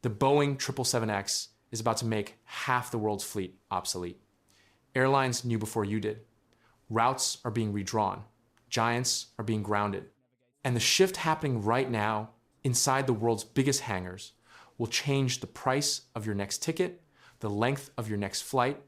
The Boeing 777X is about to make half the world's fleet obsolete. Airlines knew before you did. Routes are being redrawn. Giants are being grounded. And the shift happening right now inside the world's biggest hangars will change the price of your next ticket, the length of your next flight,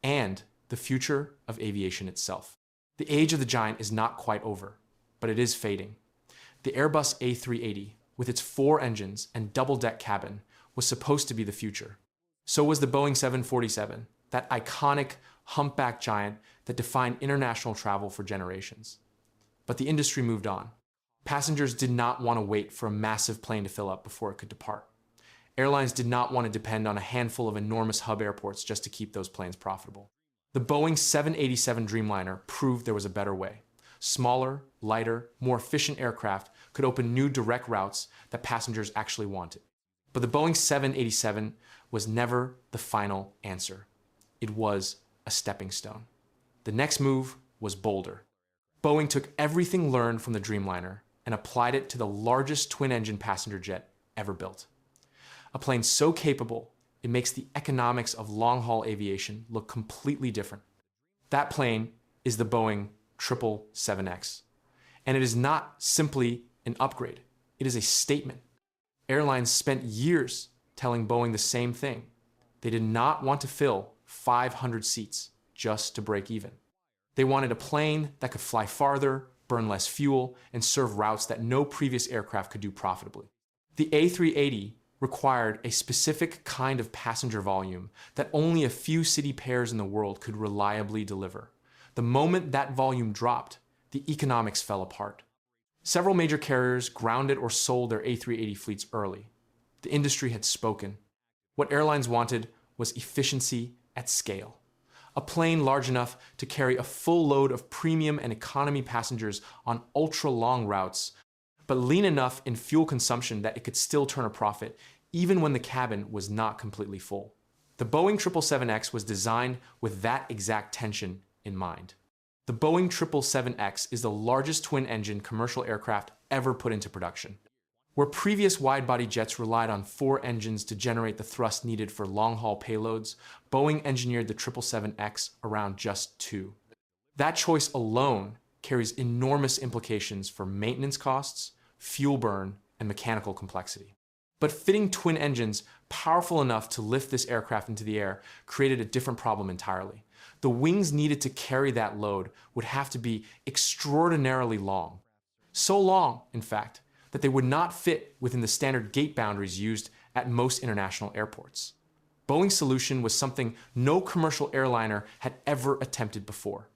and the future of aviation itself. The age of the giant is not quite over, but it is fading. The Airbus A380, with its 4 engines and double-deck cabin, was supposed to be the future. So was the Boeing 747, that iconic humpback giant that defined international travel for generations. But the industry moved on. Passengers did not want to wait for a massive plane to fill up before it could depart. Airlines did not want to depend on a handful of enormous hub airports just to keep those planes profitable. The Boeing 787 Dreamliner proved there was a better way. Smaller, lighter, more efficient aircraft could open new direct routes that passengers actually wanted. But the Boeing 787 was never the final answer. It was a stepping stone. The next move was bolder. Boeing took everything learned from the Dreamliner and applied it to the largest twin-engine passenger jet ever built. A plane so capable, it makes the economics of long-haul aviation look completely different. That plane is the Boeing 777X. And it is not simply an upgrade. It is a statement. Airlines spent years telling Boeing the same thing. They did not want to fill 500 seats just to break even. They wanted a plane that could fly farther, burn less fuel, and serve routes that no previous aircraft could do profitably. The A380 required a specific kind of passenger volume that only a few city pairs in the world could reliably deliver. The moment that volume dropped, the economics fell apart. Several major carriers grounded or sold their A380 fleets early. The industry had spoken. What airlines wanted was efficiency at scale. A plane large enough to carry a full load of premium and economy passengers on ultra-long routes, but lean enough in fuel consumption that it could still turn a profit, even when the cabin was not completely full. The Boeing 777X was designed with that exact tension in mind. The Boeing 777X is the largest twin-engine commercial aircraft ever put into production. Where previous wide-body jets relied on 4 engines to generate the thrust needed for long-haul payloads, Boeing engineered the 777X around just 2. That choice alone carries enormous implications for maintenance costs, fuel burn, and mechanical complexity. But fitting twin engines powerful enough to lift this aircraft into the air created a different problem entirely. The wings needed to carry that load would have to be extraordinarily long. So long, in fact, that they would not fit within the standard gate boundaries used at most international airports. Boeing's solution was something no commercial airliner had ever attempted before.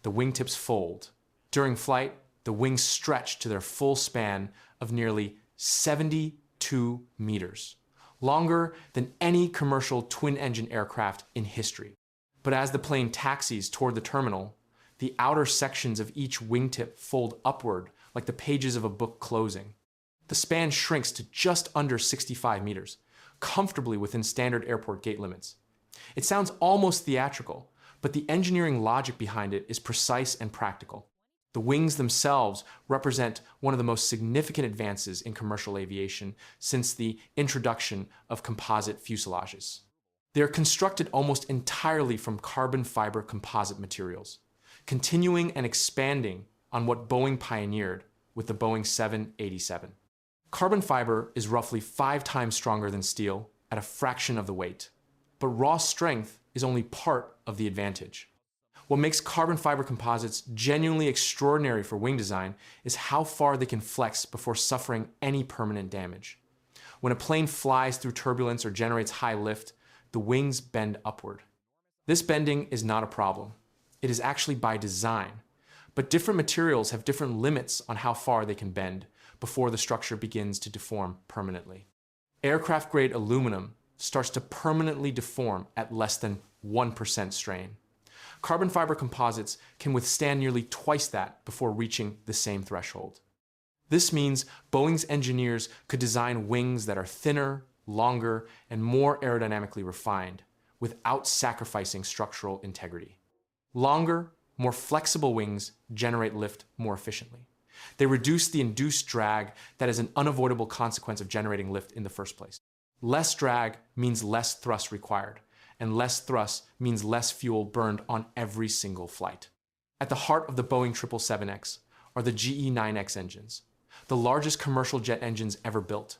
The wingtips fold. During flight, the wings stretch to their full span of nearly 72 meters, longer than any commercial twin-engine aircraft in history. But as the plane taxis toward the terminal, the outer sections of each wingtip fold upward like the pages of a book closing. The span shrinks to just under 65 meters, comfortably within standard airport gate limits. It sounds almost theatrical, but the engineering logic behind it is precise and practical. The wings themselves represent one of the most significant advances in commercial aviation since the introduction of composite fuselages. They are constructed almost entirely from carbon fiber composite materials, continuing and expanding on what Boeing pioneered with the Boeing 787. Carbon fiber is roughly 5 times stronger than steel at a fraction of the weight, but raw strength is only part of the advantage. What makes carbon fiber composites genuinely extraordinary for wing design is how far they can flex before suffering any permanent damage. When a plane flies through turbulence or generates high lift, the wings bend upward. This bending is not a problem. It is actually by design. But different materials have different limits on how far they can bend before the structure begins to deform permanently. Aircraft-grade aluminum starts to permanently deform at less than 1% strain. Carbon fiber composites can withstand nearly twice that before reaching the same threshold. This means Boeing's engineers could design wings that are thinner, longer, and more aerodynamically refined without sacrificing structural integrity. Longer, more flexible wings generate lift more efficiently. They reduce the induced drag that is an unavoidable consequence of generating lift in the first place. Less drag means less thrust required, and less thrust means less fuel burned on every single flight. At the heart of the Boeing 777X are the GE9X engines, the largest commercial jet engines ever built.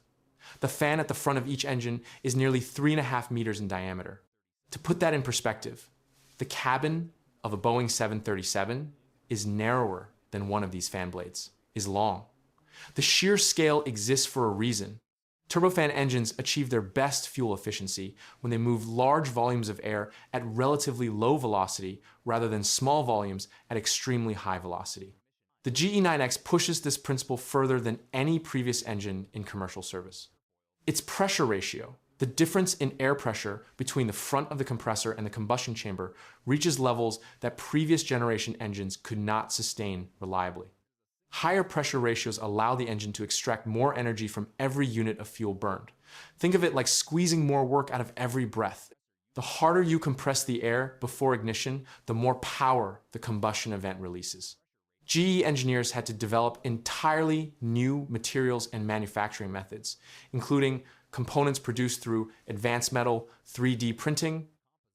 The fan at the front of each engine is nearly 3.5 meters in diameter. To put that in perspective, the cabin of a Boeing 737 is narrower than one of these fan blades, is long. The sheer scale exists for a reason. Turbofan engines achieve their best fuel efficiency when they move large volumes of air at relatively low velocity rather than small volumes at extremely high velocity. The GE9X pushes this principle further than any previous engine in commercial service. Its pressure ratio, the difference in air pressure between the front of the compressor and the combustion chamber, reaches levels that previous generation engines could not sustain reliably. Higher pressure ratios allow the engine to extract more energy from every unit of fuel burned. Think of it like squeezing more work out of every breath. The harder you compress the air before ignition, the more power the combustion event releases. GE engineers had to develop entirely new materials and manufacturing methods, including components produced through advanced metal 3D printing,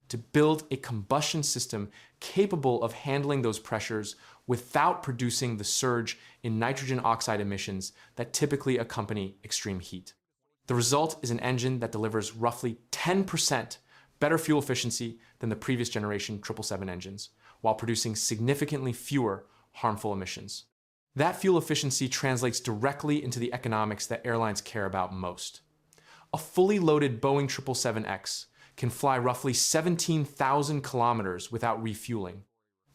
to build a combustion system capable of handling those pressures without producing the surge in nitrogen oxide emissions that typically accompany extreme heat. The result is an engine that delivers roughly 10% better fuel efficiency than the previous generation 777 engines, while producing significantly fewer harmful emissions. That fuel efficiency translates directly into the economics that airlines care about most. A fully loaded Boeing 777X can fly roughly 17,000 kilometers without refueling.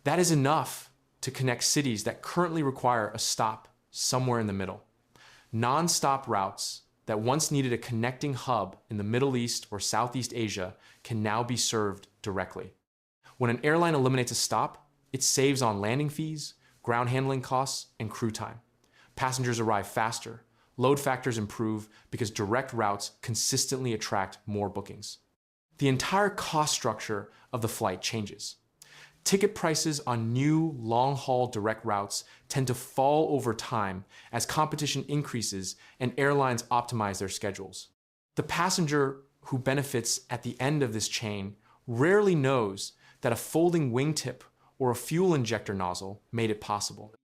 That is enough to connect cities that currently require a stop somewhere in the middle. Non-stop routes that once needed a connecting hub in the Middle East or Southeast Asia can now be served directly. When an airline eliminates a stop, it saves on landing fees, ground handling costs, and crew time. Passengers arrive faster, load factors improve because direct routes consistently attract more bookings. The entire cost structure of the flight changes. Ticket prices on new long-haul direct routes tend to fall over time as competition increases and airlines optimize their schedules. The passenger who benefits at the end of this chain rarely knows that a folding wingtip or a fuel injector nozzle made it possible.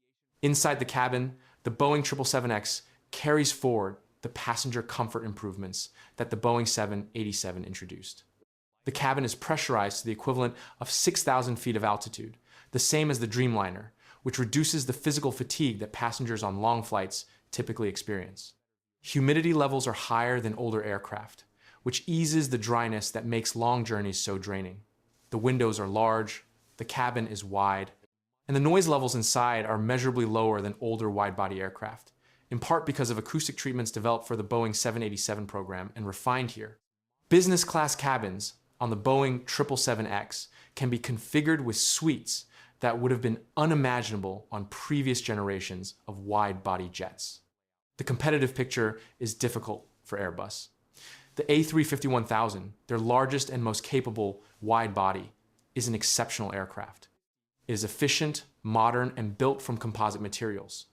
Inside the cabin, the Boeing 777X carries forward the passenger comfort improvements that the Boeing 787 introduced. The cabin is pressurized to the equivalent of 6,000 feet of altitude, the same as the Dreamliner, which reduces the physical fatigue that passengers on long flights typically experience. Humidity levels are higher than older aircraft, which eases the dryness that makes long journeys so draining. The windows are large, the cabin is wide, and the noise levels inside are measurably lower than older wide-body aircraft, in part because of acoustic treatments developed for the Boeing 787 program and refined here. Business class cabins on the Boeing 777X can be configured with suites that would have been unimaginable on previous generations of wide-body jets. The competitive picture is difficult for Airbus. The A350-1000, their largest and most capable wide-body, is an exceptional aircraft. It is efficient, modern, and built from composite materials.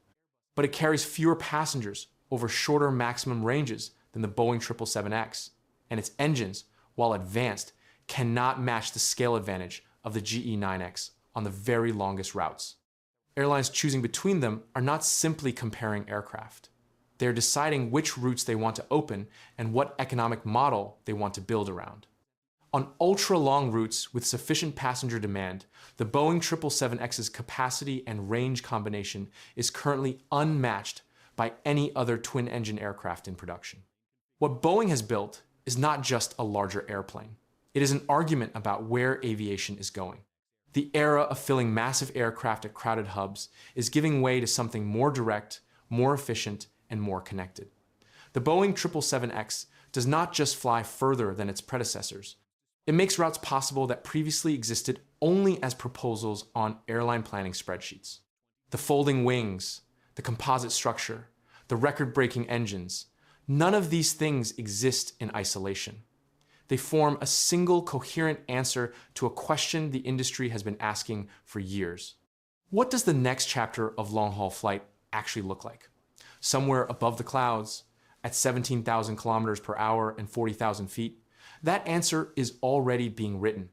But it carries fewer passengers over shorter maximum ranges than the Boeing 777X, and its engines, while advanced, cannot match the scale advantage of the GE9X on the very longest routes. Airlines choosing between them are not simply comparing aircraft. They are deciding which routes they want to open and what economic model they want to build around. On ultra-long routes with sufficient passenger demand, the Boeing 777X's capacity and range combination is currently unmatched by any other twin-engine aircraft in production. What Boeing has built is not just a larger airplane. It is an argument about where aviation is going. The era of filling massive aircraft at crowded hubs is giving way to something more direct, more efficient, and more connected. The Boeing 777X does not just fly further than its predecessors. It makes routes possible that previously existed only as proposals on airline planning spreadsheets. The folding wings, the composite structure, the record-breaking engines, none of these things exist in isolation. They form a single coherent answer to a question the industry has been asking for years. What does the next chapter of long-haul flight actually look like? Somewhere above the clouds, at 17,000 kilometers per hour and 40,000 feet? That answer is already being written.